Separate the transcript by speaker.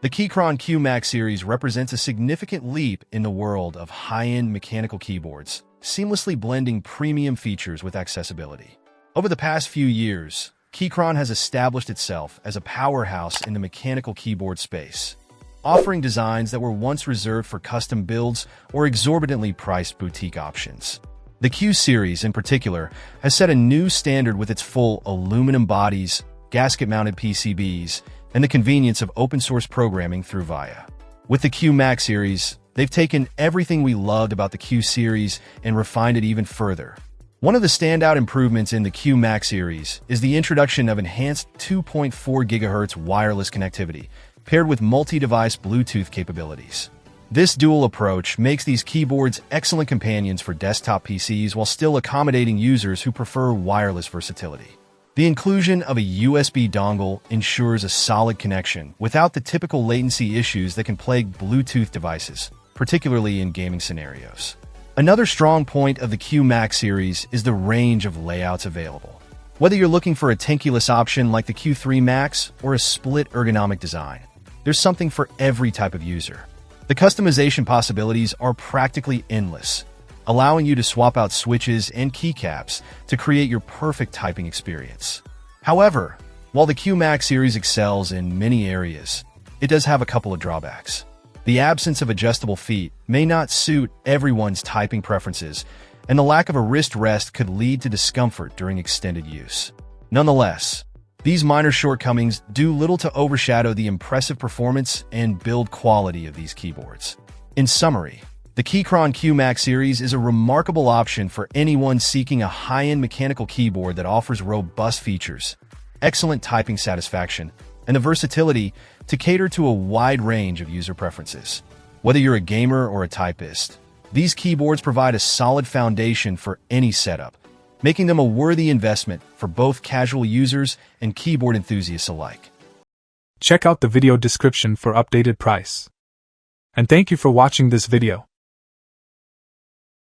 Speaker 1: The Keychron Q-Max series represents a significant leap in the world of high-end mechanical keyboards, seamlessly blending premium features with accessibility. Over the past few years, Keychron has established itself as a powerhouse in the mechanical keyboard space, offering designs that were once reserved for custom builds or exorbitantly priced boutique options. The Q series, in particular, has set a new standard with its full aluminum bodies, gasket-mounted PCBs, and the convenience of open-source programming through VIA. With the Q-Max series, they've taken everything we loved about the Q series and refined it even further. One of the standout improvements in the Q-Max series is the introduction of enhanced 2.4 GHz wireless connectivity, paired with multi-device Bluetooth capabilities. This dual approach makes these keyboards excellent companions for desktop PCs while still accommodating users who prefer wireless versatility. The inclusion of a USB dongle ensures a solid connection without the typical latency issues that can plague Bluetooth devices, particularly in gaming scenarios. Another strong point of the Q-Max series is the range of layouts available. Whether you're looking for a tankless option like the Q3 Max or a split ergonomic design, there's something for every type of user. The customization possibilities are practically endless, allowing you to swap out switches and keycaps to create your perfect typing experience. However, while the Q-Max series excels in many areas, it does have a couple of drawbacks. The absence of adjustable feet may not suit everyone's typing preferences, and the lack of a wrist rest could lead to discomfort during extended use. Nonetheless, these minor shortcomings do little to overshadow the impressive performance and build quality of these keyboards. In summary, the Keychron Q-Max series is a remarkable option for anyone seeking a high-end mechanical keyboard that offers robust features, excellent typing satisfaction, and the versatility to cater to a wide range of user preferences. Whether you're a gamer or a typist, these keyboards provide a solid foundation for any setup, making them a worthy investment for both casual users and keyboard enthusiasts alike.
Speaker 2: Check out the video description for updated price. And thank you for watching this video.